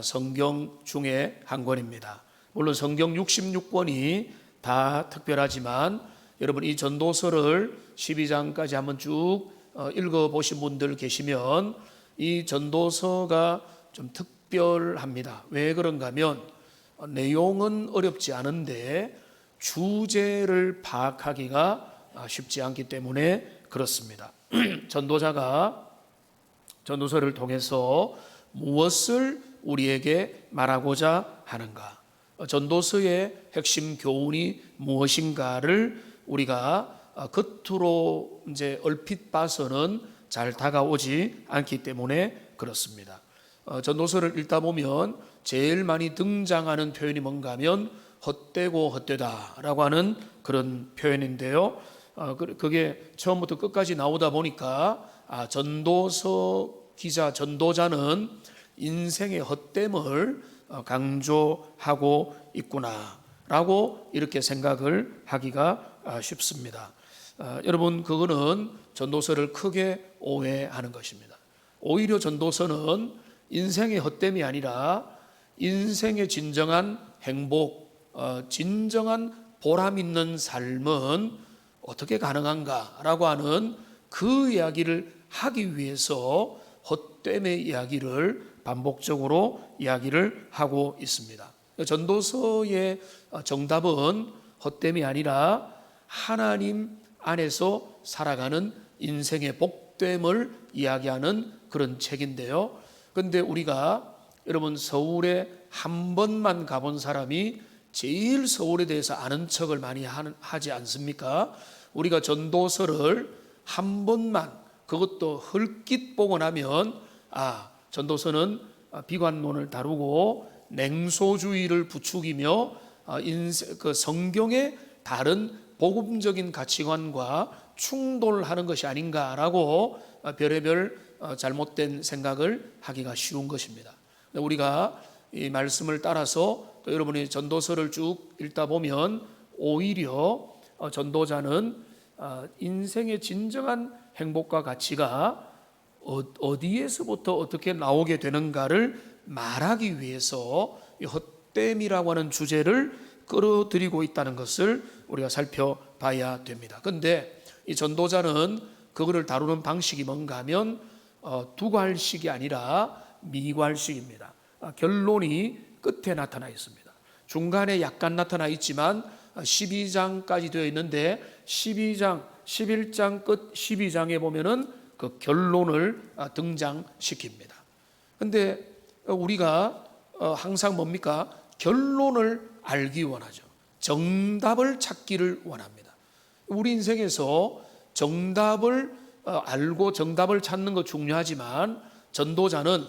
성경 중에 한 권입니다. 물론 성경 66권이 다 특별하지만 여러분 이 전도서를 12장까지 한번 쭉 읽어보신 분들 계시면 이 전도서가 좀 특별합니다. 왜 그런가 하면 내용은 어렵지 않은데 주제를 파악하기가 쉽지 않기 때문에 그렇습니다. 전도자가 전도서를 통해서 무엇을 우리에게 말하고자 하는가, 전도서의 핵심 교훈이 무엇인가를 우리가 겉으로 이제 얼핏 봐서는 잘 다가오지 않기 때문에 그렇습니다. 전도서를 읽다 보면 제일 많이 등장하는 표현이 뭔가 하면 헛되고 헛되다라고 하는 그런 표현인데요. 그게 처음부터 끝까지 나오다 보니까 전도서 기자, 전도자는 인생의 헛됨을 강조하고 있구나라고 이렇게 생각을 하기가 쉽습니다. 여러분, 그거는 전도서를 크게 오해하는 것입니다. 오히려 전도서는 인생의 헛됨이 아니라 인생의 진정한 행복, 진정한 보람 있는 삶은 어떻게 가능한가라고 하는 그 이야기를 하기 위해서 헛됨의 이야기를 반복적으로 이야기를 하고 있습니다. 전도서의 정답은 헛됨이 아니라 하나님 안에서 살아가는 인생의 복됨을 이야기하는 그런 책인데요. 그런데 우리가 여러분 서울에 한 번만 가본 사람이 제일 서울에 대해서 아는 척을 많이 하지 않습니까? 우리가 전도서를 한 번만, 그것도 헐깃 보고 나면 전도서는 비관론을 다루고 냉소주의를 부추기며 그 성경의 다른 복음적인 가치관과 충돌하는 것이 아닌가라고 별의별 잘못된 생각을 하기가 쉬운 것입니다. 우리가 이 말씀을 따라서 또 여러분이 전도서를 쭉 읽다 보면 오히려 전도자는 인생의 진정한 행복과 가치가 어디에서부터 어떻게 나오게 되는가를 말하기 위해서 이 헛됨이라고 하는 주제를 끌어들이고 있다는 것을 우리가 살펴봐야 됩니다. 그런데 이 전도자는 그거를 다루는 방식이 뭔가 하면 두괄식이 아니라 미괄식입니다. 결론이 끝에 나타나 있습니다. 중간에 약간 나타나 있지만 12장까지 되어 있는데 12장, 11장 끝 12장에 보면은 그 결론을 등장시킵니다. 그런데 우리가 항상 뭡니까? 결론을 알기 원하죠. 정답을 찾기를 원합니다. 우리 인생에서 정답을 알고 정답을 찾는 거 중요하지만 전도자는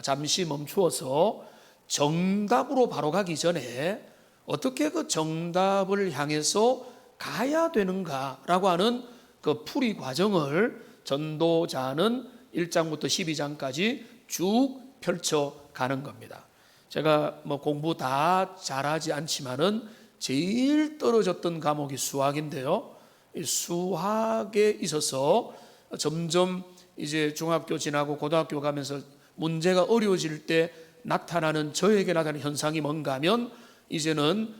잠시 멈추어서 정답으로 바로 가기 전에 어떻게 그 정답을 향해서 가야 되는가라고 하는 그 풀이 과정을 전도자는 1장부터 12장까지 쭉 펼쳐가는 겁니다. 제가 공부 다 잘하지 않지만은 제일 떨어졌던 과목이 수학인데요. 이 수학에 있어서 점점 이제 중학교 지나고 고등학교 가면서 문제가 어려워질 때 저에게 나타나는 현상이 뭔가 하면 이제는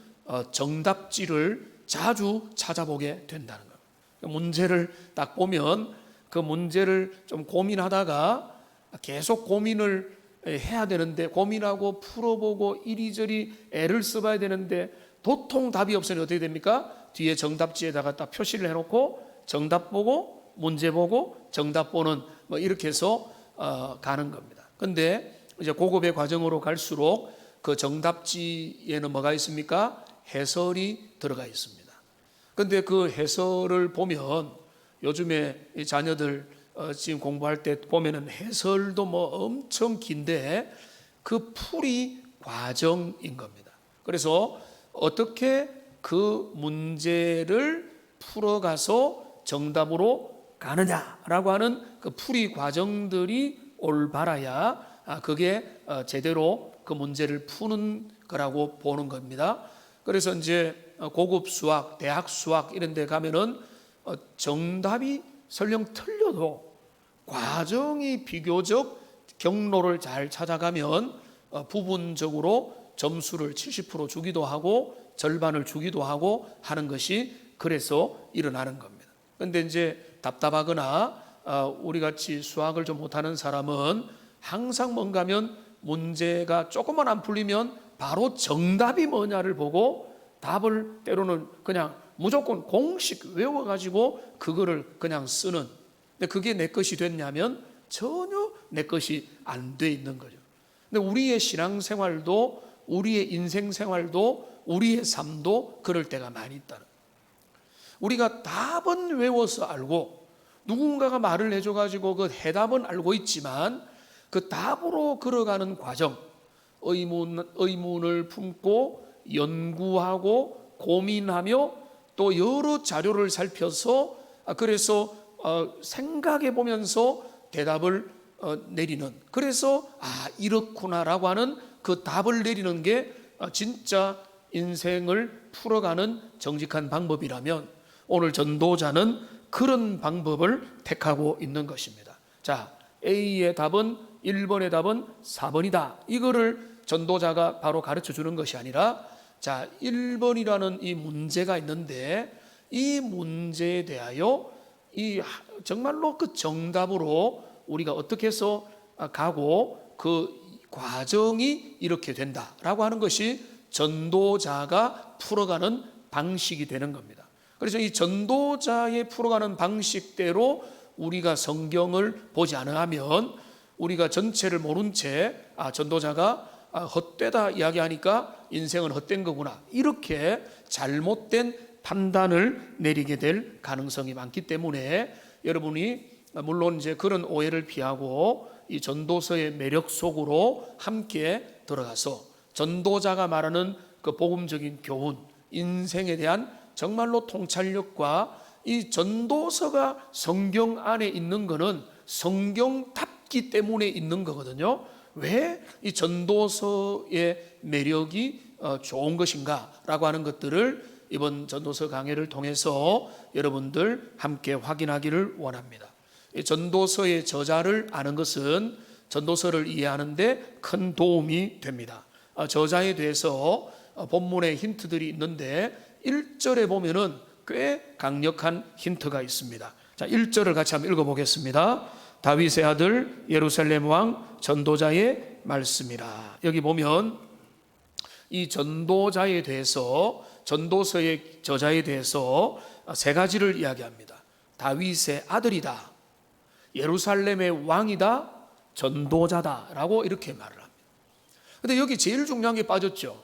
정답지를 자주 찾아보게 된다는 거예요. 문제를 딱 보면 그 문제를 좀 고민하다가 계속 고민을 해야 되는데 고민하고 풀어보고 이리저리 애를 써봐야 되는데 도통 답이 없으니 어떻게 됩니까? 뒤에 정답지에다가 딱 표시를 해놓고 정답 보고 문제 보고 정답 보는 이렇게 해서 가는 겁니다. 그런데 이제 고급의 과정으로 갈수록 그 정답지에는 뭐가 있습니까? 해설이 들어가 있습니다. 그런데 그 해설을 보면 요즘에 이 자녀들 지금 공부할 때 보면은 해설도 엄청 긴데 그 풀이 과정인 겁니다. 그래서 어떻게 그 문제를 풀어가서 정답으로 가느냐라고 하는 그 풀이 과정들이 올바라야 그게 제대로 그 문제를 푸는 거라고 보는 겁니다. 그래서 이제 고급 수학, 대학 수학 이런 데 가면은 정답이 설령 틀려도 과정이 비교적 경로를 잘 찾아가면 부분적으로 점수를 70% 주기도 하고 절반을 주기도 하고 하는 것이 그래서 일어나는 겁니다. 그런데 이제 답답하거나 우리 같이 수학을 좀 못하는 사람은 항상 뭔가 하면 문제가 조금만 안 풀리면 바로 정답이 뭐냐를 보고 답을 때로는 그냥 무조건 공식 외워가지고 그거를 그냥 쓰는. 근데 그게 내 것이 됐냐면 전혀 내 것이 안 돼 있는 거죠. 근데 우리의 신앙생활도 우리의 인생생활도 우리의 삶도 그럴 때가 많이 있다는. 우리가 답은 외워서 알고 누군가가 말을 해줘가지고 그 해답은 알고 있지만 그 답으로 걸어가는 과정, 의문을 품고 연구하고 고민하며 또 여러 자료를 살펴서 그래서 생각해 보면서 대답을 내리는, 그래서 이렇구나라고 하는 그 답을 내리는 게 진짜 인생을 풀어가는 정직한 방법이라면 오늘 전도자는 그런 방법을 택하고 있는 것입니다. 자, A의 답은 1번의 답은 4번이다. 이거를 전도자가 바로 가르쳐 주는 것이 아니라, 자, 1번이라는 이 문제가 있는데 이 문제에 대하여 이 정말로 그 정답으로 우리가 어떻게 해서 가고 그 과정이 이렇게 된다라고 하는 것이 전도자가 풀어가는 방식이 되는 겁니다. 그래서 이 전도자의 풀어가는 방식대로 우리가 성경을 보지 않으면 우리가 전체를 모른 채 전도자가 헛되다 이야기하니까 인생은 헛된 거구나, 이렇게 잘못된 판단을 내리게 될 가능성이 많기 때문에 여러분이 물론 이제 그런 오해를 피하고 이 전도서의 매력 속으로 함께 들어가서 전도자가 말하는 그 복음적인 교훈, 인생에 대한 정말로 통찰력과 이 전도서가 성경 안에 있는 거는 성경답기 때문에 있는 거거든요. 왜 이 전도서의 매력이 좋은 것인가라고 하는 것들을 이번 전도서 강해를 통해서 여러분들 함께 확인하기를 원합니다. 이 전도서의 저자를 아는 것은 전도서를 이해하는데 큰 도움이 됩니다. 저자에 대해서 본문에 힌트들이 있는데 1절에 보면은 꽤 강력한 힌트가 있습니다. 자, 1절을 같이 한번 읽어보겠습니다. 다윗의 아들 예루살렘 왕 전도자의 말씀이라. 여기 보면 이 전도자에 대해서, 전도서의 저자에 대해서 세 가지를 이야기합니다. 다윗의 아들이다, 예루살렘의 왕이다, 전도자다라고 이렇게 말을 합니다. 근데 여기 제일 중요한 게 빠졌죠.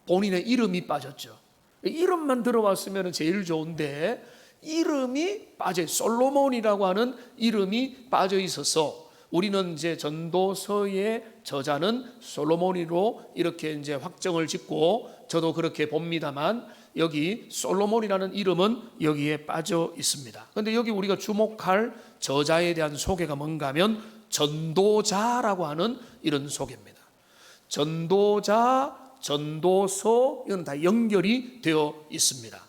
본인의 이름이 빠졌죠. 이름만 들어왔으면 제일 좋은데 이름이 빠져, 솔로몬이라고 하는 이름이 빠져 있어서 우리는 이제 전도서의 저자는 솔로몬이로 이렇게 이제 확정을 짓고 저도 그렇게 봅니다만 여기 솔로몬이라는 이름은 여기에 빠져 있습니다. 그런데 여기 우리가 주목할 저자에 대한 소개가 뭔가 하면 전도자라고 하는 이런 소개입니다. 전도자, 전도서, 이건 다 연결이 되어 있습니다.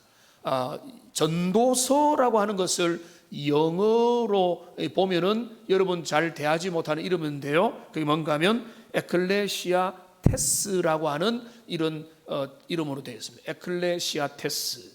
전도서라고 하는 것을 영어로 보면은 여러분 잘 대하지 못하는 이름인데요. 그게 뭔가 하면 에클레시아 테스라고 하는 이런 이름으로 되어 있습니다. 에클레시아 테스.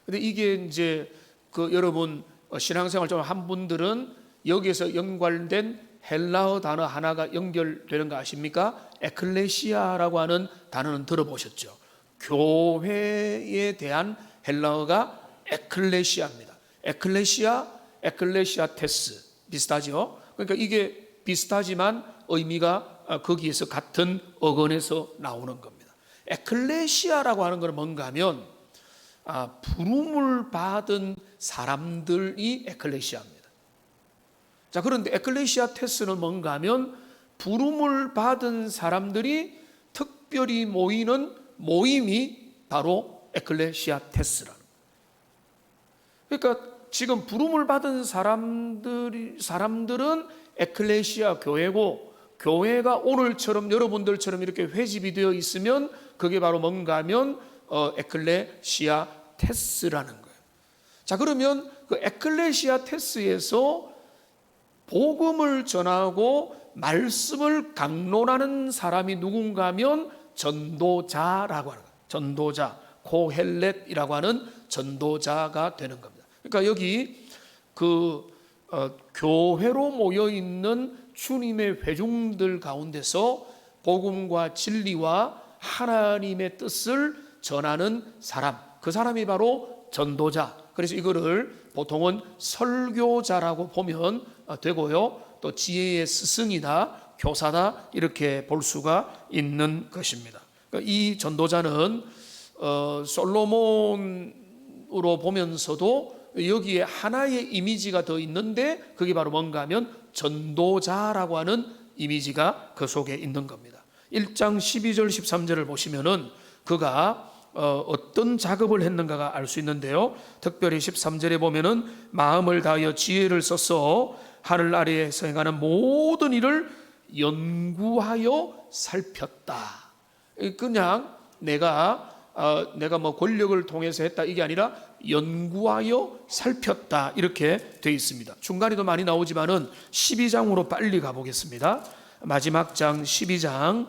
근데 이게 이제 그 여러분 신앙생활 좀 한 분들은 여기에서 연관된 헬라어 단어 하나가 연결되는 거 아십니까? 에클레시아라고 하는 단어는 들어보셨죠? 교회에 대한 헬라어가 에클레시아입니다. 에클레시아, 에클레시아테스 비슷하죠? 그러니까 이게 비슷하지만 의미가 거기에서 같은 어근에서 나오는 겁니다. 에클레시아라고 하는 것은 뭔가 하면 부름을 받은 사람들이 에클레시아입니다. 자, 그런데 에클레시아테스는 뭔가 하면 부름을 받은 사람들이 특별히 모이는 모임이 바로 에클레시아테스라는 거예요. 그러니까 지금 부름을 받은 사람들은 에클레시아 교회고, 교회가 오늘처럼 여러분들처럼 이렇게 회집이 되어 있으면 그게 바로 뭔가 하면 에클레시아 테스라는 거예요. 자, 그러면 그 에클레시아 테스에서 복음을 전하고 말씀을 강론하는 사람이 누군가 하면 전도자라고 하는 거예요. 전도자, 코헬렛이라고 하는 전도자가 되는 겁니다. 그러니까 여기 교회로 모여 있는 주님의 회중들 가운데서 복음과 진리와 하나님의 뜻을 전하는 사람, 그 사람이 바로 전도자. 그래서 이거를 보통은 설교자라고 보면 되고요, 또 지혜의 스승이다, 교사다, 이렇게 볼 수가 있는 것입니다. 이 전도자는 솔로몬으로 보면서도 여기에 하나의 이미지가 더 있는데, 그게 바로 뭔가 하면 전도자라고 하는 이미지가 그 속에 있는 겁니다. 1장 12절 13절을 보시면은 그가 어떤 작업을 했는가가 알 수 있는데요, 특별히 13절에 보면은 마음을 다하여 지혜를 써서 하늘 아래에서 행하는 모든 일을 연구하여 살폈다. 그냥 내가 뭐 권력을 통해서 했다, 이게 아니라 연구하여 살폈다, 이렇게 되어 있습니다. 중간에도 많이 나오지만은 12장으로 빨리 가보겠습니다. 마지막 장 12장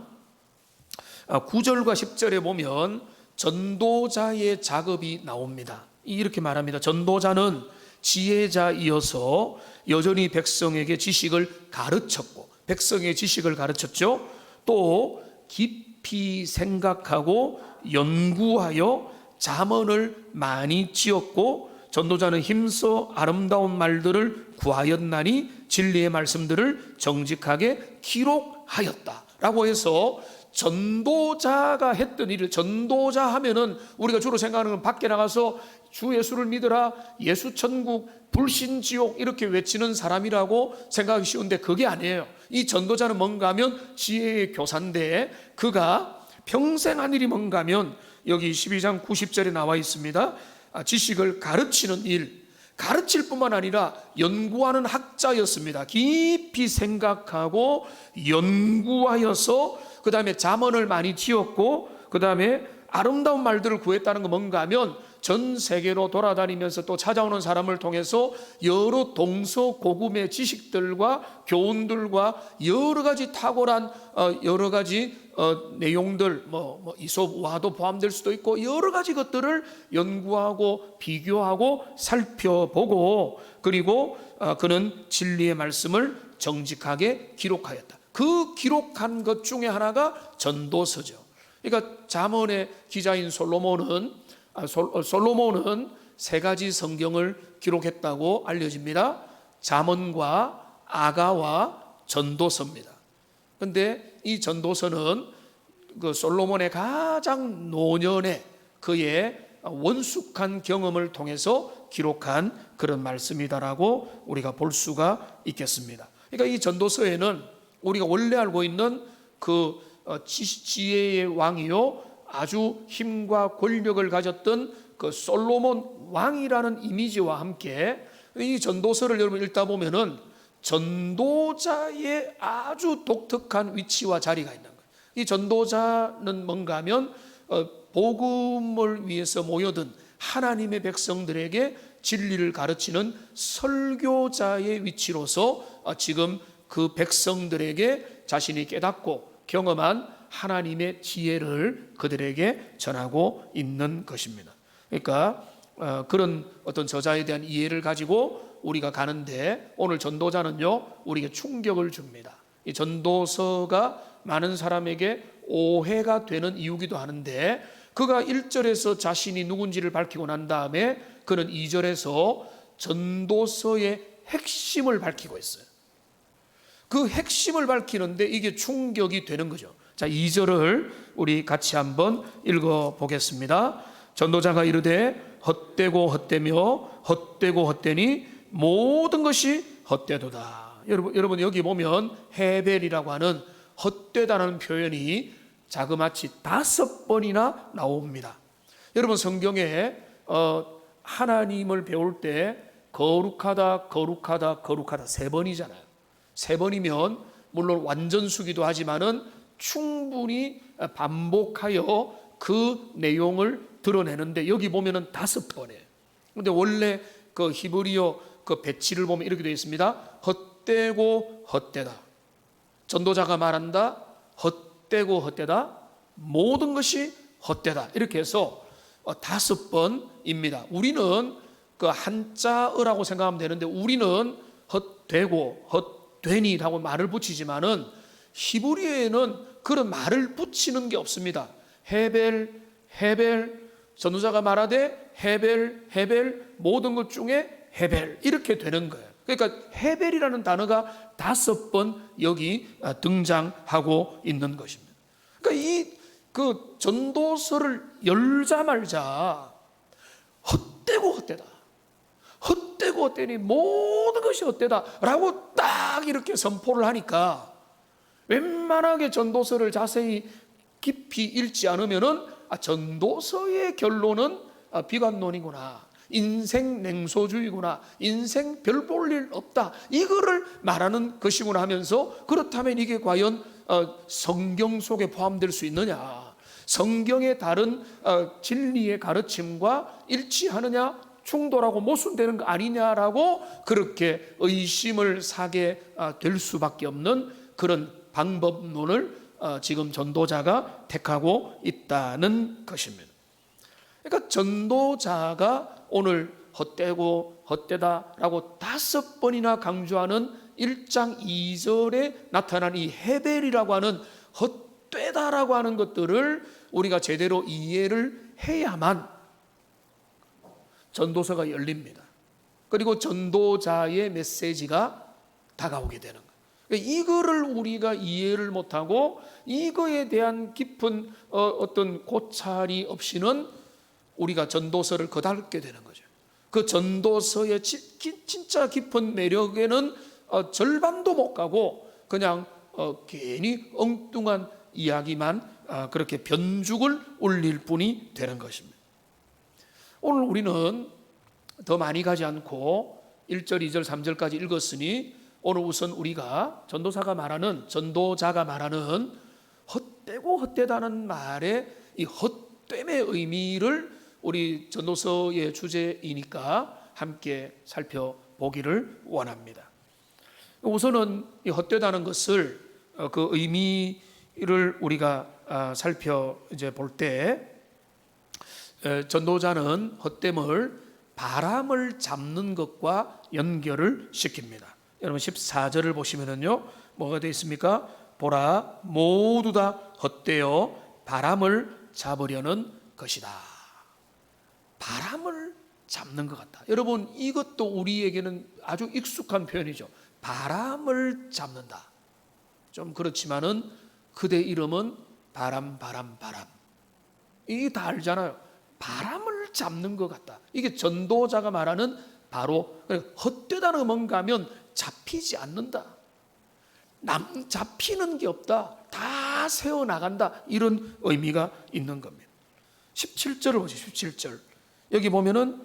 9절과 10절에 보면 전도자의 작업이 나옵니다. 이렇게 말합니다. 전도자는 지혜자이어서 여전히 백성에게 지식을 가르쳤고, 백성의 지식을 가르쳤죠. 또 깊이 생각하고 연구하여 잠언을 많이 지었고, 전도자는 힘써 아름다운 말들을 구하였나니 진리의 말씀들을 정직하게 기록하였다라고 해서 전도자가 했던 일을, 전도자 하면은 우리가 주로 생각하는 건 밖에 나가서 주 예수를 믿으라, 예수 천국, 불신 지옥 이렇게 외치는 사람이라고 생각하기 쉬운데 그게 아니에요. 이 전도자는 뭔가 하면 지혜의 교사인데, 그가 평생 한 일이 뭔가 하면 여기 12장 90절에 나와 있습니다. 지식을 가르치는 일, 가르칠 뿐만 아니라 연구하는 학자였습니다. 깊이 생각하고 연구하여서 그 다음에 잠언을 많이 지었고, 그 다음에 아름다운 말들을 구했다는 건 뭔가 하면 전 세계로 돌아다니면서 또 찾아오는 사람을 통해서 여러 동서고금의 지식들과 교훈들과 여러 가지 탁월한 여러 가지 내용들, 뭐 이솝 우화도 포함될 수도 있고 여러 가지 것들을 연구하고 비교하고 살펴보고, 그리고 그는 진리의 말씀을 정직하게 기록하였다. 그 기록한 것 중에 하나가 전도서죠. 그러니까 잠언의 기자인 솔로몬은 세 가지 성경을 기록했다고 알려집니다. 잠언과 아가와 전도서입니다. 그런데 이 전도서는 그 솔로몬의 가장 노년의 그의 원숙한 경험을 통해서 기록한 그런 말씀이다라고 우리가 볼 수가 있겠습니다. 그러니까 이 전도서에는 우리가 원래 알고 있는 그 지혜의 왕이요, 아주 힘과 권력을 가졌던 그 솔로몬 왕이라는 이미지와 함께 이 전도서를 여러분 읽다 보면은 전도자의 아주 독특한 위치와 자리가 있는 거예요. 이 전도자는 뭔가 하면 복음을 위해서 모여든 하나님의 백성들에게 진리를 가르치는 설교자의 위치로서 지금 그 백성들에게 자신이 깨닫고 경험한 하나님의 지혜를 그들에게 전하고 있는 것입니다. 그러니까 그런 어떤 저자에 대한 이해를 가지고 우리가 가는데, 오늘 전도자는요 우리에게 충격을 줍니다. 이 전도서가 많은 사람에게 오해가 되는 이유기도 하는데, 그가 1절에서 자신이 누군지를 밝히고 난 다음에 그는 2절에서 전도서의 핵심을 밝히고 있어요. 그 핵심을 밝히는데 이게 충격이 되는 거죠. 자, 2절을 우리 같이 한번 읽어 보겠습니다. 전도자가 이르되 헛되고 헛되며 헛되고 헛되니 모든 것이 헛되도다. 여러분 여기 보면 헤벨이라고 하는 헛되다는 표현이 자그마치 5번이나 나옵니다. 여러분 성경에 하나님을 배울 때 거룩하다 거룩하다 거룩하다 3번이잖아요. 3번이면 물론 완전수기도 하지만은 충분히 반복하여 그 내용을 드러내는데, 여기 보면은 5번이에요. 근데 원래 그 히브리어 그 배치를 보면 이렇게 되어 있습니다. 헛되고 헛되다. 전도자가 말한다. 헛되고 헛되다. 모든 것이 헛되다. 이렇게 해서 5번입니다. 우리는 그 한자어라고 생각하면 되는데 우리는 헛되고 헛되니라고 말을 붙이지만은 히브리어에는 그런 말을 붙이는 게 없습니다. 헤벨 전도자가 말하되 헤벨 모든 것 중에 헤벨 이렇게 되는 거예요. 그러니까 헤벨이라는 단어가 5번 여기 등장하고 있는 것입니다. 그러니까 그 전도서를 열자마자 헛되고 헛되다. 헛되고 헛되니 모든 것이 헛되다라고 딱 이렇게 선포를 하니까 웬만하게 전도서를 자세히 깊이 읽지 않으면은 전도서의 결론은 비관론이구나, 인생 냉소주의구나, 인생 별 볼 일 없다, 이거를 말하는 것이구나 하면서 그렇다면 이게 과연 성경 속에 포함될 수 있느냐, 성경의 다른 진리의 가르침과 일치하느냐, 충돌하고 모순되는 거 아니냐라고 그렇게 의심을 사게 될 수밖에 없는 그런 방법론을 지금 전도자가 택하고 있다는 것입니다. 그러니까 전도자가 오늘 헛되고 헛되다라고 5번이나 강조하는 1장 2절에 나타난 이 헤벨이라고 하는 헛되다라고 하는 것들을 우리가 제대로 이해를 해야만 전도서가 열립니다. 그리고 전도자의 메시지가 다가오게 되는 거예요. 이거를 우리가 이해를 못하고 이거에 대한 깊은 어떤 고찰이 없이는 우리가 전도서를 거달게 되는 거죠. 그 전도서의 진짜 깊은 매력에는 절반도 못 가고 그냥 괜히 엉뚱한 이야기만 그렇게 변죽을 올릴 뿐이 되는 것입니다. 오늘 우리는 더 많이 가지 않고 1절, 2절, 3절까지 읽었으니 오늘 우선 우리가 전도자가 말하는 헛되고 헛되다는 말의 이 헛됨의 의미를 우리 전도서의 주제이니까 함께 살펴보기를 원합니다. 우선은 이 헛되다는 것을 그 의미를 우리가 살펴 이제 볼 때 전도자는 헛됨을 바람을 잡는 것과 연결을 시킵니다. 여러분 14절을 보시면은요, 뭐가 되어 있습니까? 보라, 모두 다 헛되어 바람을 잡으려는 것이다. 바람을 잡는 것 같다. 여러분 이것도 우리에게는 아주 익숙한 표현이죠. 바람을 잡는다. 좀 그렇지만은 그대 이름은 바람. 이게 다 알잖아요. 바람을 잡는 것 같다. 이게 전도자가 말하는 바로 헛되다는 뭔가 하면 잡히지 않는다. 잡히는 게 없다. 다 세워나간다. 이런 의미가 있는 겁니다. 17절을 보세요. 17절. 여기 보면은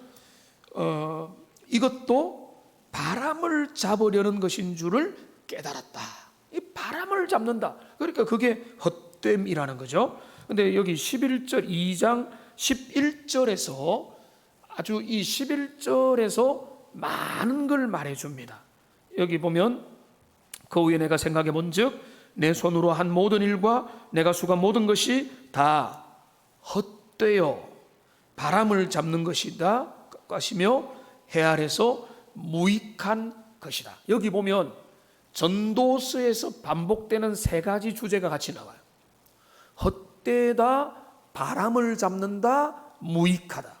이것도 바람을 잡으려는 것인 줄을 깨달았다. 이 바람을 잡는다. 그러니까 그게 헛됨이라는 거죠. 근데 여기 11절 2장 11절에서 아주 이 11절에서 많은 걸 말해 줍니다. 여기 보면 그 후에 내가 생각해 본즉 내 손으로 한 모든 일과 내가 수고한 모든 것이 다 헛되어 바람을 잡는 것이다 것이며 해 아래서 무익한 것이다. 여기 보면 전도서에서 반복되는 3가지 주제가 같이 나와요. 헛되다, 바람을 잡는다, 무익하다.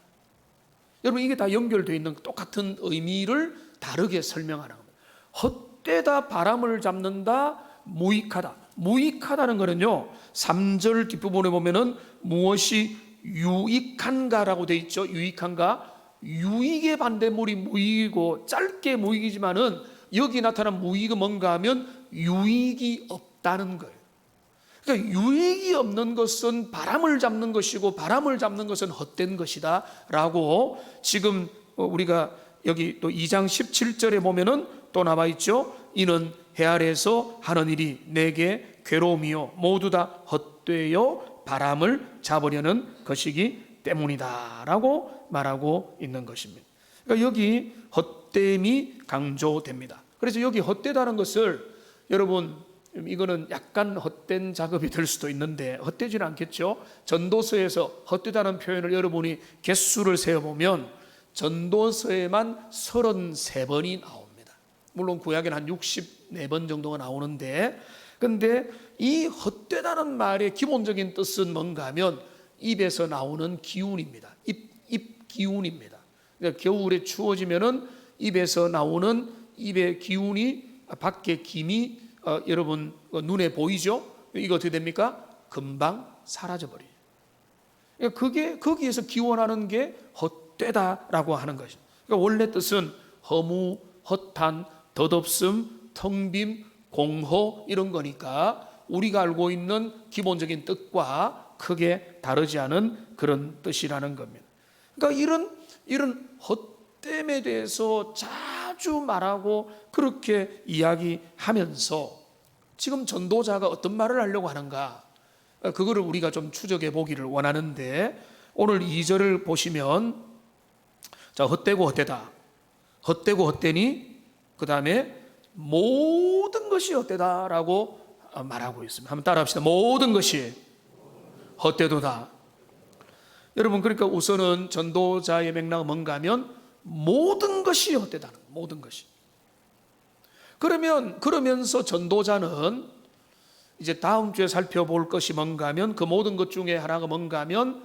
여러분 이게 다 연결되어 있는 똑같은 의미를 다르게 설명하는 겁니다. 헛되다, 바람을 잡는다, 무익하다. 무익하다는 거는요, 3절 뒷부분에 보면은 무엇이 유익한가라고 되어 있죠. 유익한가? 유익의 반대물이 무익이고 짧게 무익이지만은 여기 나타난 무익은 뭔가 하면 유익이 없다는 거예요. 그러니까 유익이 없는 것은 바람을 잡는 것이고 바람을 잡는 것은 헛된 것이다 라고 지금 우리가 여기 또 2장 17절에 보면은 또 나와 있죠. 이는 해 아래에서 하는 일이 내게 괴로움이요 모두 다 헛되어 바람을 잡으려는 것이기 때문이다 라고 말하고 있는 것입니다. 그러니까 여기 헛됨이 강조됩니다. 그래서 여기 헛되다는 것을 여러분 이거는 약간 헛된 작업이 될 수도 있는데 헛되지는 않겠죠. 전도서에서 헛되다는 표현을 여러분이 개수를 세어보면 전도서에만 33번이 나옵니다. 물론 구약에는 한 64번 정도가 나오는데, 근데 이 헛되다는 말의 기본적인 뜻은 뭔가 하면 입에서 나오는 기운입니다. 입 기운입니다. 그러니까 겨울에 추워지면은 입에서 나오는 입의 기운이 밖에 김이 여러분 눈에 보이죠? 이거 어떻게 됩니까? 금방 사라져 버려요. 그게 거기에서 기원하는 게 헛되다라고 하는 것입니다. 그러니까 원래 뜻은 허무, 허탄, 덧없음, 텅빔, 공허 이런 거니까 우리가 알고 있는 기본적인 뜻과 크게 다르지 않은 그런 뜻이라는 겁니다. 그러니까 이런 헛됨에 대해서 자주 말하고 그렇게 이야기하면서 지금 전도자가 어떤 말을 하려고 하는가, 그거를 우리가 좀 추적해 보기를 원하는데, 오늘 2절을 보시면 자, 헛되고 헛되다, 헛되고 헛되니, 그 다음에 모든 것이 헛되다라고 말하고 있습니다. 한번 따라 합시다. 모든 것이 헛되도다. 여러분, 그러니까 우선은 전도자의 맥락은 뭔가 하면 모든 것이 헛되다는, 모든 것이. 그러면서 전도자는 이제 다음 주에 살펴볼 것이 뭔가 하면 그 모든 것 중에 하나가 뭔가 하면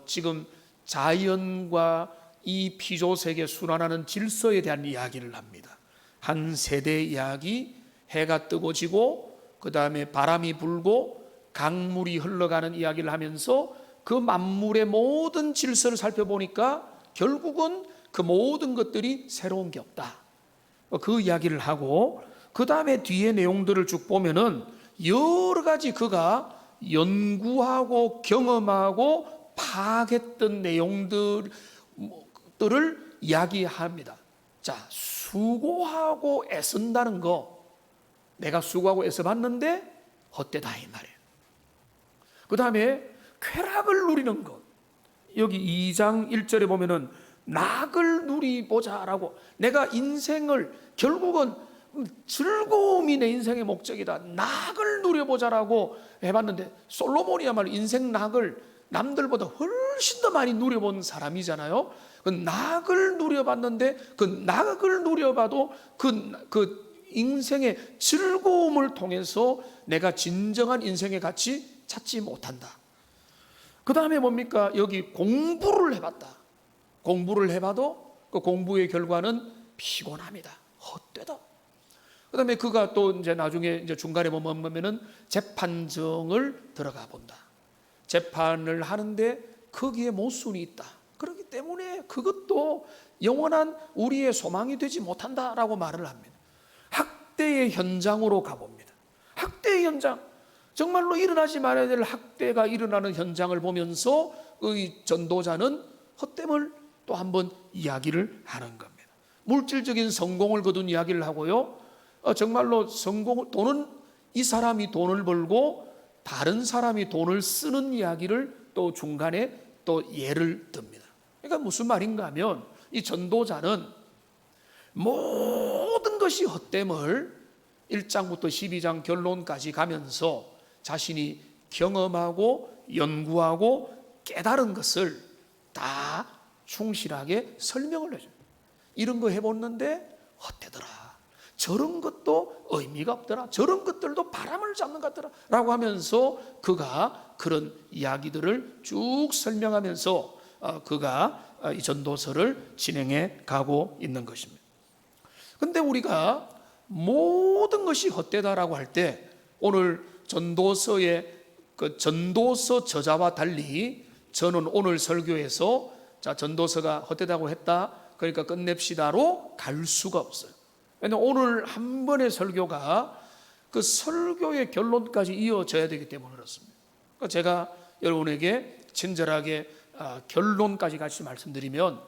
지금 자연과 이 피조세계 순환하는 질서에 대한 이야기를 합니다. 한 세대 이야기, 해가 뜨고 지고 그 다음에 바람이 불고 강물이 흘러가는 이야기를 하면서 그 만물의 모든 질서를 살펴보니까 결국은 그 모든 것들이 새로운 게 없다. 그 이야기를 하고, 그 다음에 뒤에 내용들을 쭉 보면은 여러 가지 그가 연구하고 경험하고 파악했던 내용들을 이야기합니다. 자, 수고하고 애쓴다는 거, 내가 수고하고 애써봤는데 헛되다 이 말이에요. 그 다음에 쾌락을 누리는 것, 여기 2장 1절에 보면은 낙을 누리보자라고, 내가 인생을 결국은 즐거움이 내 인생의 목적이다, 낙을 누려보자라고 해봤는데, 솔로몬이야말로 인생 낙을 남들보다 훨씬 더 많이 누려본 사람이잖아요. 그 낙을 누려봤는데 그 낙을 누려봐도 그 인생의 즐거움을 통해서 내가 진정한 인생의 가치 찾지 못한다. 그 다음에 뭡니까? 여기 공부를 해봤다. 공부를 해봐도 그 공부의 결과는 피곤합니다. 헛되다. 그 다음에 그가 또 이제 나중에 이제 중간에 보면은 재판정을 들어가 본다. 재판을 하는데 거기에 모순이 있다. 그렇기 때문에 그것도 영원한 우리의 소망이 되지 못한다라고 말을 합니다. 학대의 현장으로 가봅니다. 학대의 현장, 정말로 일어나지 말아야 될 학대가 일어나는 현장을 보면서 이 전도자는 헛됨을 또 한번 이야기를 하는 겁니다. 물질적인 성공을 거둔 이야기를 하고요. 정말로 돈은 이 사람이 돈을 벌고 다른 사람이 돈을 쓰는 이야기를 또 중간에 또 예를 듭니다. 그러니까 무슨 말인가 하면 이 전도자는 모든 것이 헛됨을 1장부터 12장 결론까지 가면서 자신이 경험하고 연구하고 깨달은 것을 다 충실하게 설명을 해줘요. 이런 거 해봤는데 헛되더라, 저런 것도 의미가 없더라, 저런 것들도 바람을 잡는 것 같더라 라고 하면서 그가 그런 이야기들을 쭉 설명하면서 그가 이 전도서를 진행해 가고 있는 것입니다. 근데 우리가 모든 것이 헛되다라고 할 때 오늘 전도서의 그 전도서 저자와 달리 저는 오늘 설교에서 자, 전도서가 헛되다고 했다, 그러니까 끝냅시다로 갈 수가 없어요. 왜냐하면 오늘 한 번의 설교가 그 설교의 결론까지 이어져야 되기 때문에 그렇습니다. 그러니까 제가 여러분에게 친절하게 결론까지 같이 말씀드리면,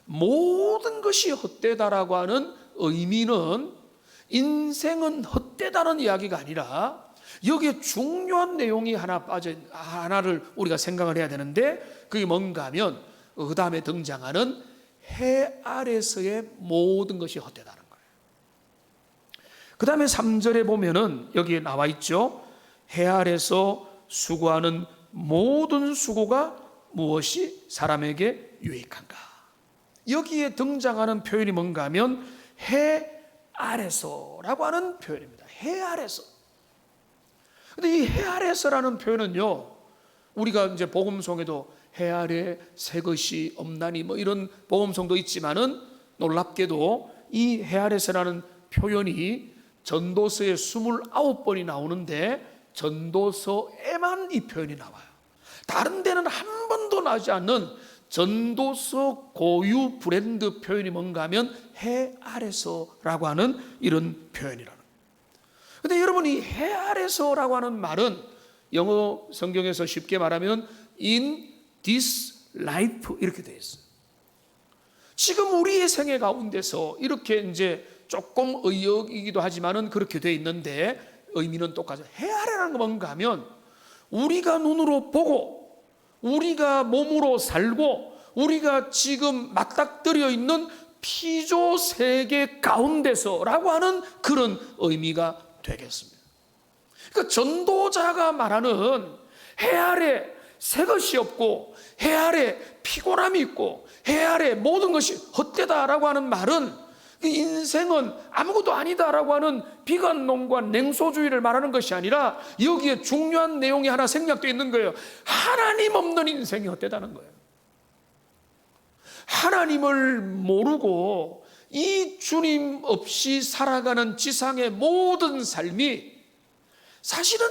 모든 것이 헛되다라고 하는 의미는 인생은 헛되다는 이야기가 아니라 여기에 중요한 내용이 하나를 우리가 생각을 해야 되는데, 그게 뭔가 하면 그 다음에 등장하는 해 아래서의 모든 것이 헛되다는 거예요. 그 다음에 3절에 보면은 여기에 나와 있죠. 해 아래서 수고하는 모든 수고가 무엇이 사람에게 유익한가. 여기에 등장하는 표현이 뭔가 하면 해 아래서라고 하는 표현입니다. 해 아래서. 근데 이 해 아래서라는 표현은요, 우리가 이제 복음송에도 해 아래 새 것이 없나니 뭐 이런 복음송도 있지만은 놀랍게도 이 해 아래서라는 표현이 전도서에 29번이 나오는데 전도서에만 이 표현이 나와요. 다른 데는 한 번도 나오지 않는 전도서 고유 브랜드 표현이 뭔가 하면 해 아래서라고 하는 이런 표현이라는. 근데 여러분, 이 해 아래서라고 하는 말은 영어 성경에서 쉽게 말하면 in this life 이렇게 되어 있어요. 지금 우리의 생애 가운데서 이렇게 이제 조금 의역이기도 하지만은 그렇게 되어 있는데 의미는 똑같아요. 해 아래라는 건 뭔가 하면 우리가 눈으로 보고 우리가 몸으로 살고 우리가 지금 맞닥뜨려 있는 피조 세계 가운데서라고 하는 그런 의미가 되겠습니다. 그러니까 전도자가 말하는 해 아래 새 것이 없고 해 아래 피곤함이 있고 해 아래 모든 것이 헛되다라고 하는 말은 인생은 아무것도 아니다라고 하는 비관론과 냉소주의를 말하는 것이 아니라 여기에 중요한 내용이 하나 생략되어 있는 거예요. 하나님 없는 인생이 헛되다는 거예요. 하나님을 모르고 이 주님 없이 살아가는 지상의 모든 삶이 사실은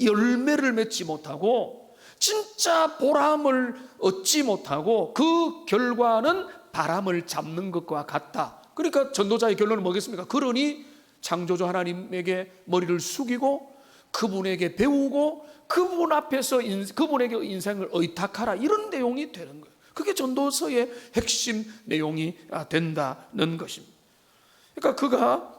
열매를 맺지 못하고 진짜 보람을 얻지 못하고 그 결과는 바람을 잡는 것과 같다. 그러니까 전도자의 결론은 뭐겠습니까? 그러니 창조주 하나님에게 머리를 숙이고 그분에게 배우고 그분 앞에서 그분에게 인생을 의탁하라, 이런 내용이 되는 거예요. 그게 전도서의 핵심 내용이 된다는 것입니다. 그러니까 그가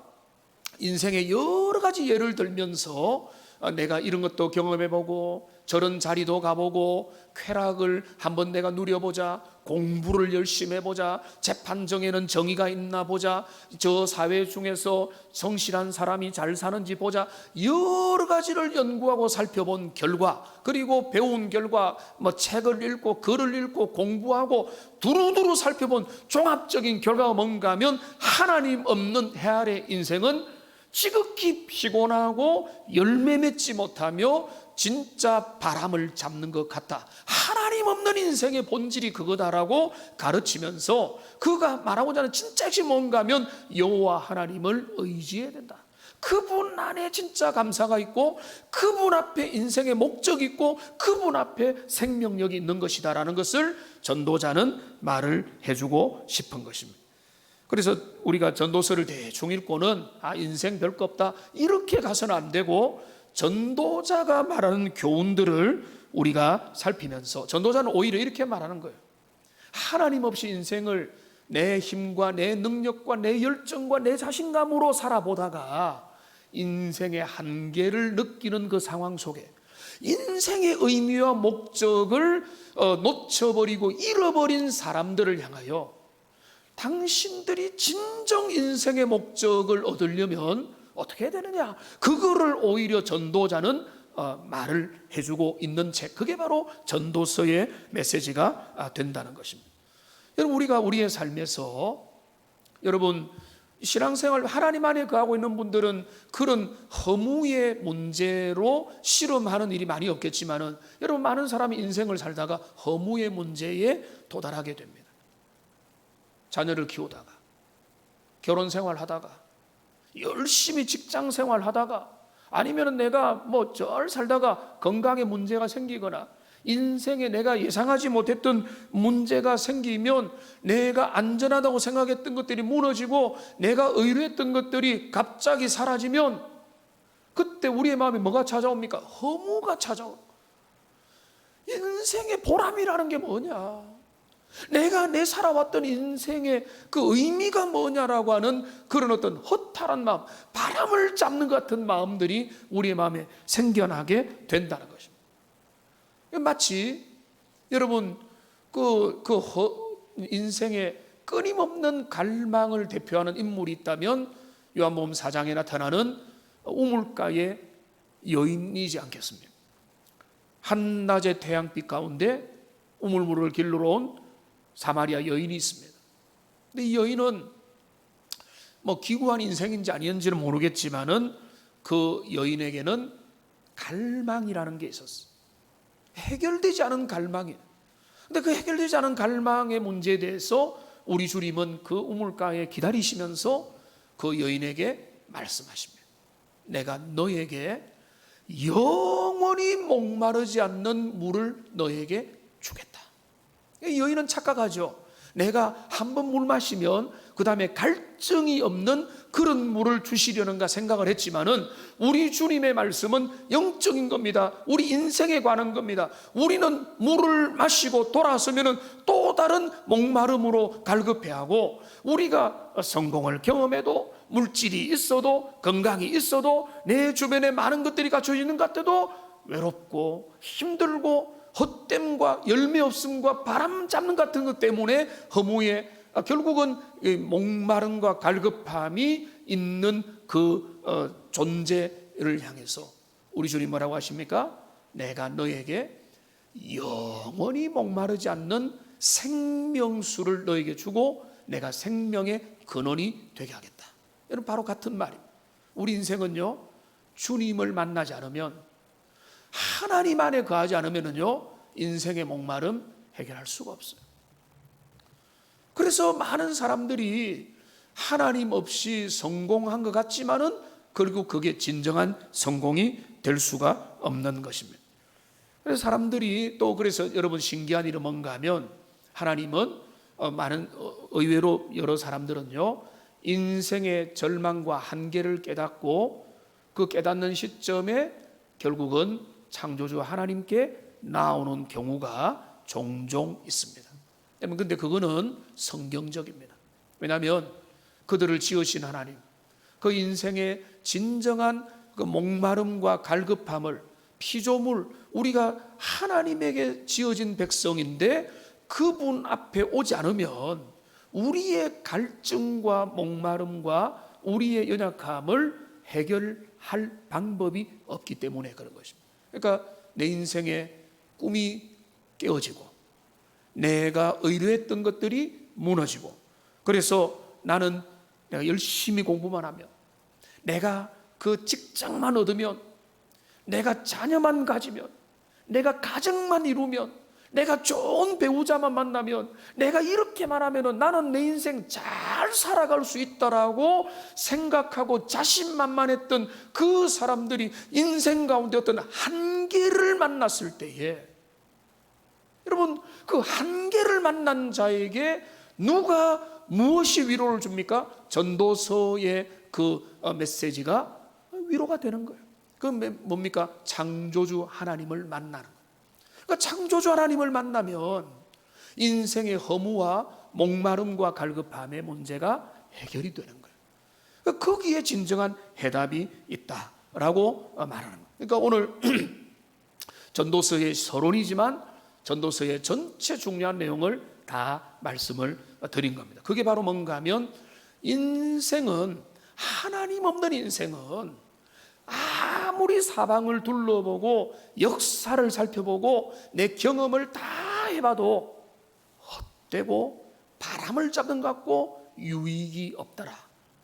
인생의 여러 가지 예를 들면서 내가 이런 것도 경험해보고 저런 자리도 가보고 쾌락을 한번 내가 누려보자, 공부를 열심히 해보자, 재판정에는 정의가 있나 보자, 저 사회 중에서 성실한 사람이 잘 사는지 보자, 여러 가지를 연구하고 살펴본 결과, 그리고 배운 결과, 뭐 책을 읽고 글을 읽고 공부하고 두루두루 살펴본 종합적인 결과가 뭔가 하면 하나님 없는 해 아래 인생은 지극히 피곤하고 열매 맺지 못하며 진짜 바람을 잡는 것 같다. 하나님 없는 인생의 본질이 그거다라고 가르치면서 그가 말하고자 하는 진짜 핵심이 뭔가 하면 여호와 하나님을 의지해야 된다. 그분 안에 진짜 감사가 있고 그분 앞에 인생의 목적이 있고 그분 앞에 생명력이 있는 것이다라는 것을 전도자는 말을 해주고 싶은 것입니다. 그래서 우리가 전도서를 대충 읽고는 인생 별거 없다 이렇게 가서는 안 되고, 전도자가 말하는 교훈들을 우리가 살피면서 전도자는 오히려 이렇게 말하는 거예요. 하나님 없이 인생을 내 힘과 내 능력과 내 열정과 내 자신감으로 살아보다가 인생의 한계를 느끼는 그 상황 속에 인생의 의미와 목적을 놓쳐버리고 잃어버린 사람들을 향하여 당신들이 진정 인생의 목적을 얻으려면 어떻게 해야 되느냐, 그거를 오히려 전도자는 말을 해주고 있는 책, 그게 바로 전도서의 메시지가 된다는 것입니다. 여러분, 우리가 우리의 삶에서 여러분 신앙생활 하나님 안에 거하고 있는 분들은 그런 허무의 문제로 씨름하는 일이 많이 없겠지만은 여러분, 많은 사람이 인생을 살다가 허무의 문제에 도달하게 됩니다. 자녀를 키우다가, 결혼 생활하다가, 열심히 직장 생활하다가, 아니면 내가 뭐 절 살다가 건강에 문제가 생기거나 인생에 내가 예상하지 못했던 문제가 생기면 내가 안전하다고 생각했던 것들이 무너지고 내가 의뢰했던 것들이 갑자기 사라지면 그때 우리의 마음에 뭐가 찾아옵니까? 허무가 찾아옵니다. 인생의 보람이라는 게 뭐냐, 내가 내 살아왔던 인생의 그 의미가 뭐냐라고 하는 그런 어떤 허탈한 마음, 바람을 잡는 것 같은 마음들이 우리의 마음에 생겨나게 된다는 것입니다. 마치 여러분 인생의 끊임없는 갈망을 대표하는 인물이 있다면 요한복음 4장에 나타나는 우물가의 여인이지 않겠습니까? 한낮의 태양빛 가운데 우물물을 길러 온 사마리아 여인이 있습니다. 근데 이 여인은 기구한 인생인지 아닌지는 모르겠지만은 그 여인에게는 갈망이라는 게 있었어요. 해결되지 않은 갈망이에요. 근데 그 해결되지 않은 갈망의 문제에 대해서 우리 주님은 그 우물가에 기다리시면서 그 여인에게 말씀하십니다. 내가 너에게 영원히 목마르지 않는 물을 너에게 주겠다. 이 여인은 착각하죠. 내가 한 번 물 마시면 그 다음에 갈증이 없는 그런 물을 주시려는가 생각을 했지만은 우리 주님의 말씀은 영적인 겁니다. 우리 인생에 관한 겁니다. 우리는 물을 마시고 돌아서면은 또 다른 목마름으로 갈급해하고, 우리가 성공을 경험해도, 물질이 있어도, 건강이 있어도, 내 주변에 많은 것들이 갖춰져 있는 것 같아도 외롭고 힘들고 헛됨과 열매 없음과 바람 잡는 같은 것 때문에 허무에 결국은 목마름과 갈급함이 있는 그 존재를 향해서 우리 주님 뭐라고 하십니까? 내가 너에게 영원히 목마르지 않는 생명수를 너에게 주고 내가 생명의 근원이 되게 하겠다. 여러분, 바로 같은 말입니다. 우리 인생은요, 주님을 만나지 않으면, 하나님 안에 거하지 않으면요, 인생의 목마름 해결할 수가 없어요. 그래서 많은 사람들이 하나님 없이 성공한 것 같지만은 결국 그게 진정한 성공이 될 수가 없는 것입니다. 그래서 사람들이 또, 그래서 여러분 신기한 일은 뭔가 하면, 하나님은 의외로 여러 사람들은요, 인생의 절망과 한계를 깨닫고 그 깨닫는 시점에 결국은 창조주 하나님께 나오는 경우가 종종 있습니다. 그런데 그거는 성경적입니다. 왜냐하면 그들을 지으신 하나님, 그 인생의 진정한 그 목마름과 갈급함을, 피조물, 우리가 하나님에게 지어진 백성인데 그분 앞에 오지 않으면 우리의 갈증과 목마름과 우리의 연약함을 해결할 방법이 없기 때문에 그런 것입니다. 그러니까 내 인생의 꿈이 깨어지고 내가 의뢰했던 것들이 무너지고, 그래서 나는 내가 열심히 공부만 하면, 내가 그 직장만 얻으면, 내가 자녀만 가지면, 내가 가정만 이루면, 내가 좋은 배우자만 만나면, 내가 이렇게만 하면 나는 내 인생 잘 살아갈 수 있다라고 생각하고 자신만만했던 그 사람들이 인생 가운데 어떤 한계를 만났을 때에, 여러분, 그 한계를 만난 자에게 누가 무엇이 위로를 줍니까? 전도서의 그 메시지가 위로가 되는 거예요. 그 뭡니까? 창조주 하나님을 만나는 거예요. 그러니까 창조주 하나님을 만나면 인생의 허무와 목마름과 갈급함의 문제가 해결이 되는 거예요. 그러니까 거기에 진정한 해답이 있다라고 말하는 거예요. 그러니까 오늘 전도서의 서론이지만 전도서의 전체 중요한 내용을 다 말씀을 드린 겁니다. 그게 바로 뭔가 하면, 인생은, 하나님 없는 인생은 아무리 사방을 둘러보고 역사를 살펴보고 내 경험을 다 해봐도 헛되고 바람을 잡는 것 같고 유익이 없더라.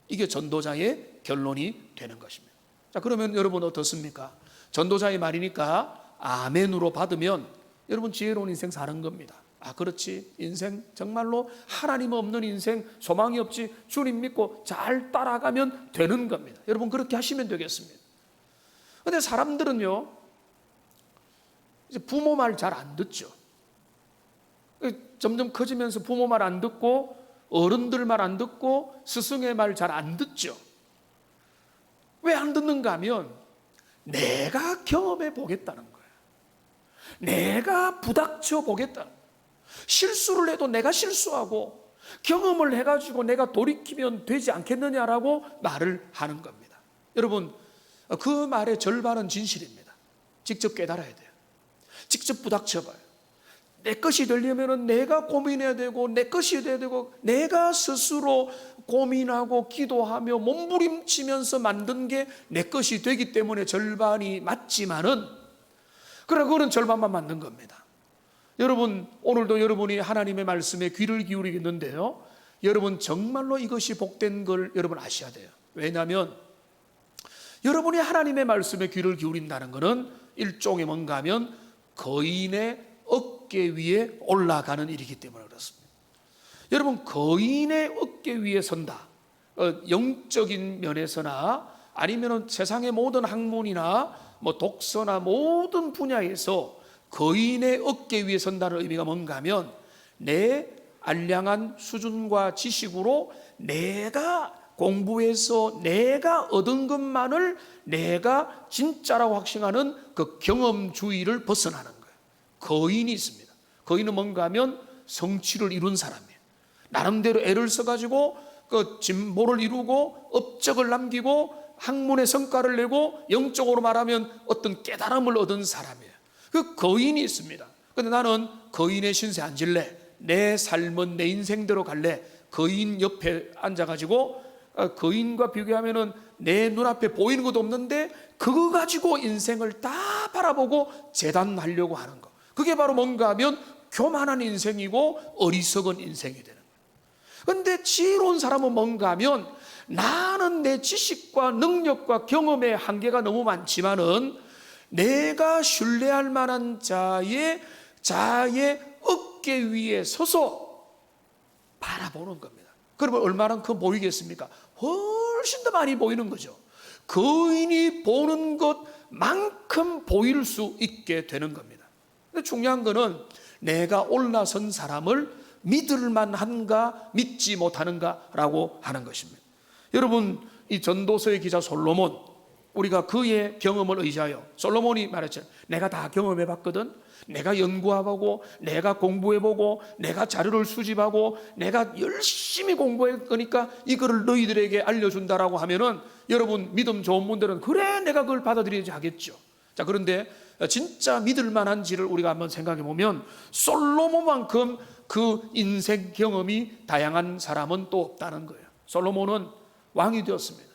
이게 전도자의 결론이 되는 것입니다. 자, 그러면 여러분 어떻습니까? 전도자의 말이니까 아멘으로 받으면 여러분 지혜로운 인생 사는 겁니다. 아, 그렇지, 인생 정말로 하나님 없는 인생, 소망이 없지, 주님 믿고 잘 따라가면 되는 겁니다. 여러분 그렇게 하시면 되겠습니다. 그런데 사람들은요, 이제 부모 말 잘 안 듣죠. 점점 커지면서 부모 말 안 듣고 어른들 말 안 듣고 스승의 말 잘 안 듣죠. 왜 안 듣는가 하면 내가 경험해 보겠다는 거예요. 내가 부닥쳐 보겠다는 거예요. 실수를 해도 내가 실수하고 경험을 해가지고 내가 돌이키면 되지 않겠느냐라고 말을 하는 겁니다. 여러분, 그 말의 절반은 진실입니다. 직접 깨달아야 돼요. 직접 부닥쳐봐요. 내 것이 되려면 내가 고민해야 되고 내 것이 돼야 되고 내가 스스로 고민하고 기도하며 몸부림치면서 만든 게 내 것이 되기 때문에 절반이 맞지만은 그래 그거는 절반만 맞는 겁니다. 여러분 오늘도 여러분이 하나님의 말씀에 귀를 기울이겠는데요, 여러분 정말로 이것이 복된 걸 여러분 아셔야 돼요. 왜냐하면 여러분이 하나님의 말씀에 귀를 기울인다는 것은 일종의 뭔가 하면 거인의 어깨 위에 올라가는 일이기 때문에 그렇습니다. 여러분 거인의 어깨 위에 선다, 영적인 면에서나 아니면 세상의 모든 학문이나 뭐 독서나 모든 분야에서 거인의 어깨 위에 선다는 의미가 뭔가 하면 내 알량한 수준과 지식으로 내가 공부해서 내가 얻은 것만을 내가 진짜라고 확신하는 그 경험주의를 벗어나는 거예요. 거인이 있습니다. 거인은 뭔가 하면 성취를 이룬 사람이에요. 나름대로 애를 써가지고 그 진보를 이루고 업적을 남기고 학문의 성과를 내고 영적으로 말하면 어떤 깨달음을 얻은 사람이에요. 그 거인이 있습니다. 근데 나는 거인의 신세 안 질래, 내 삶은 내 인생대로 갈래. 거인 옆에 앉아가지고 거인과 비교하면은 내 눈앞에 보이는 것도 없는데 그거 가지고 인생을 다 바라보고 재단하려고 하는 거, 그게 바로 뭔가 하면 교만한 인생이고 어리석은 인생이 되는 거예요. 그런데 지혜로운 사람은 뭔가 하면 나는 내 지식과 능력과 경험의 한계가 너무 많지만은 내가 신뢰할 만한 자의 어깨 위에 서서 바라보는 겁니다. 그러면 얼마만큼 보이겠습니까? 훨씬 더 많이 보이는 거죠. 거인이 보는 것만큼 보일 수 있게 되는 겁니다. 근데 중요한 거는 내가 올라선 사람을 믿을 만한가 믿지 못하는가라고 하는 것입니다. 여러분 이 전도서의 기자 솔로몬, 우리가 그의 경험을 의지하여 솔로몬이 말했죠. 내가 다 경험해 봤거든. 내가 연구해보고 내가 공부해보고 내가 자료를 수집하고 내가 열심히 공부해 거니까 이거를 너희들에게 알려준다라고 하면은 여러분 믿음 좋은 분들은 그래 내가 그걸 받아들여야지 하겠죠. 자, 그런데 진짜 믿을 만한지를 우리가 한번 생각해 보면 솔로몬만큼 그 인생 경험이 다양한 사람은 또 없다는 거예요. 솔로몬은 왕이 되었습니다.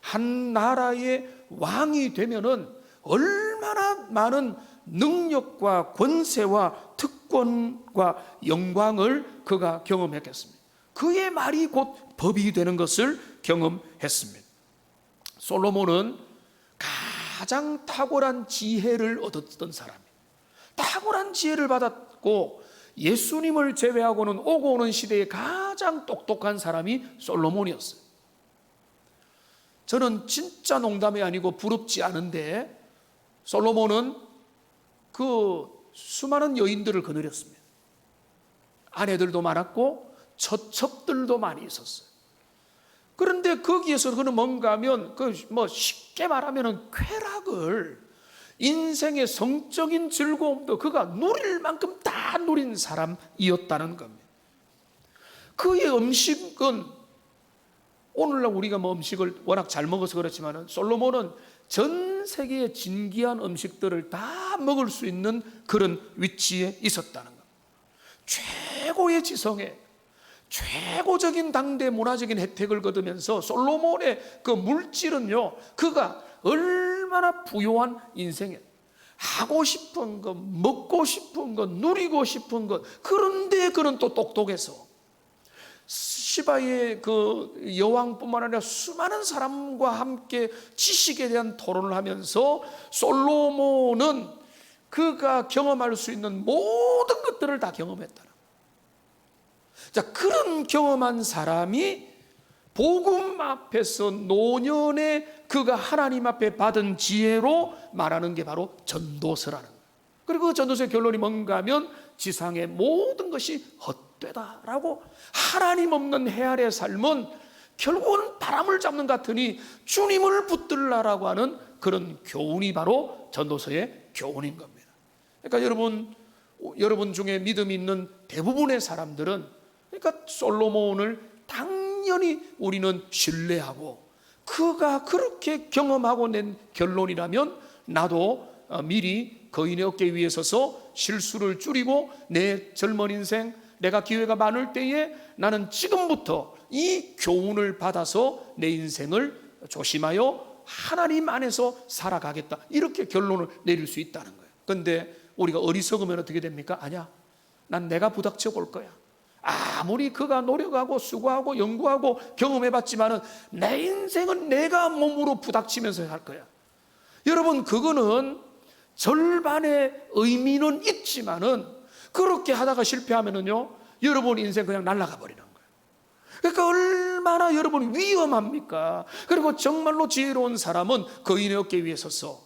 한 나라의 왕이 되면은 얼마나 많은 능력과 권세와 특권과 영광을 그가 경험했겠습니다. 그의 말이 곧 법이 되는 것을 경험했습니다. 솔로몬은 가장 탁월한 지혜를 얻었던 사람이에요. 탁월한 지혜를 받았고 예수님을 제외하고는 오고 오는 시대에 가장 똑똑한 사람이 솔로몬이었어요. 저는 진짜 농담이 아니고 부럽지 않은데 솔로몬은 그 수많은 여인들을 거느렸습니다. 아내들도 많았고 처첩들도 많이 있었어요. 그런데 거기에서 그는 뭔가 하면 쉽게 말하면 쾌락을, 인생의 성적인 즐거움도 그가 누릴 만큼 다 누린 사람이었다는 겁니다. 그의 음식은 오늘날 우리가 음식을 워낙 잘 먹어서 그렇지만 솔로몬은 전 세계의 진귀한 음식들을 다 먹을 수 있는 그런 위치에 있었다는 것. 최고의 지성에 최고적인 당대 문화적인 혜택을 거두면서 솔로몬의 그 물질은요, 그가 얼마나 부유한 인생에 하고 싶은 것, 먹고 싶은 것, 누리고 싶은 것, 그런데 그는 또 똑똑해서 시바의 그 여왕뿐만 아니라 수많은 사람과 함께 지식에 대한 토론을 하면서 솔로몬은 그가 경험할 수 있는 모든 것들을 다 경험했다. 자, 그런 경험한 사람이 복음 앞에서 노년에 그가 하나님 앞에 받은 지혜로 말하는 게 바로 전도서라는 거예요. 그리고 그 전도서의 결론이 뭔가 하면 지상의 모든 것이 헛되다라고, 하나님 없는 해아래 삶은 결국은 바람을 잡는 것 같으니 주님을 붙들라라고 하는 그런 교훈이 바로 전도서의 교훈인 겁니다. 그러니까 여러분 중에 믿음이 있는 대부분의 사람들은, 그러니까 솔로몬을 당연히 우리는 신뢰하고 그가 그렇게 경험하고 낸 결론이라면 나도 미리 거인의 어깨 위에 서서 실수를 줄이고 내 젊은 인생, 내가 기회가 많을 때에 나는 지금부터 이 교훈을 받아서 내 인생을 조심하여 하나님 안에서 살아가겠다, 이렇게 결론을 내릴 수 있다는 거예요. 그런데 우리가 어리석으면 어떻게 됩니까? 아니야, 난 내가 부닥쳐 볼 거야. 아무리 그가 노력하고 수고하고 연구하고 경험해봤지만은 내 인생은 내가 몸으로 부닥치면서 할 거야. 여러분, 그거는 절반의 의미는 있지만은 그렇게 하다가 실패하면은요, 여러분 인생 그냥 날아가 버리는 거예요. 그러니까 얼마나 여러분 위험합니까? 그리고 정말로 지혜로운 사람은 거인의 어깨 위에 서서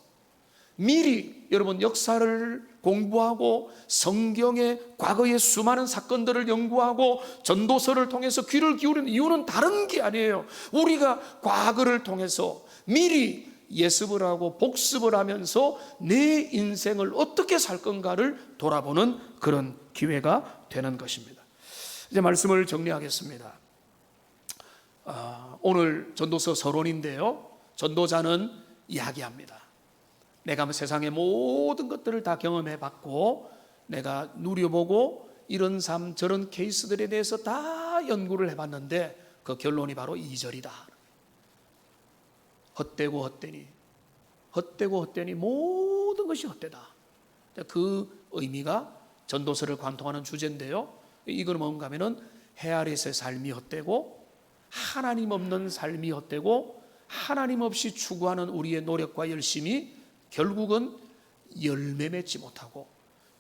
미리 여러분 역사를 공부하고 성경의 과거의 수많은 사건들을 연구하고 전도서를 통해서 귀를 기울이는 이유는 다른 게 아니에요. 우리가 과거를 통해서 미리 예습을 하고 복습을 하면서 내 인생을 어떻게 살 건가를 돌아보는 그런 기회가 되는 것입니다. 이제 말씀을 정리하겠습니다. 오늘 전도서 서론인데요, 전도자는 이야기합니다. 내가 세상의 모든 것들을 다 경험해 봤고 내가 누려보고 이런 삶 저런 케이스들에 대해서 다 연구를 해봤는데 그 결론이 바로 2절이다. 헛되고 헛되니, 헛되고 헛되니 모든 것이 헛되다. 그 의미가 전도서를 관통하는 주제인데요, 이건 뭔가 하면은 해 아래서의 삶이 헛되고 하나님 없는 삶이 헛되고 하나님 없이 추구하는 우리의 노력과 열심이 결국은 열매 맺지 못하고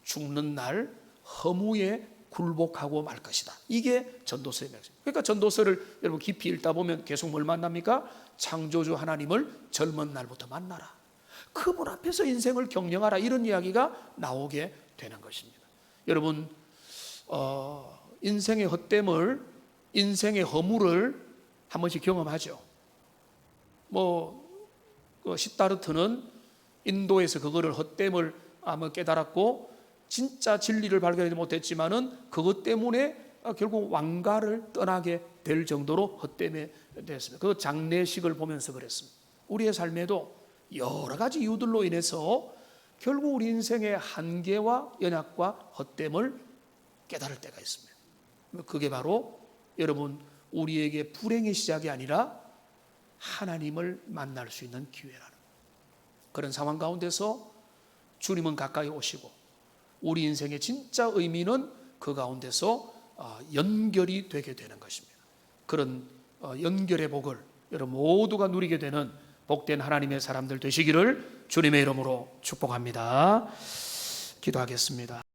죽는 날 허무에 굴복하고 말 것이다. 이게 전도서의 맥락. 그러니까 전도서를 여러분 깊이 읽다 보면 계속 뭘 만납니까? 창조주 하나님을 젊은 날부터 만나라, 그분 앞에서 인생을 경영하라, 이런 이야기가 나오게 되는 것입니다. 여러분, 인생의 헛됨을, 인생의 허물을 한 번씩 경험하죠. 시다르트는 인도에서 그거를 헛됨을 아마 깨달았고 진짜 진리를 발견하지 못했지만은 그것 때문에 결국 왕가를 떠나게 될 정도로 헛됨에 됐습니다. 그 장례식을 보면서 그랬습니다. 우리의 삶에도 여러 가지 이유들로 인해서 결국 우리 인생의 한계와 연약과 헛됨을 깨달을 때가 있습니다. 그게 바로 여러분 우리에게 불행의 시작이 아니라 하나님을 만날 수 있는 기회라는 그런 상황 가운데서 주님은 가까이 오시고 우리 인생의 진짜 의미는 그 가운데서 연결이 되게 되는 것입니다. 그런 연결의 복을 여러분 모두가 누리게 되는 복된 하나님의 사람들 되시기를 주님의 이름으로 축복합니다. 기도하겠습니다.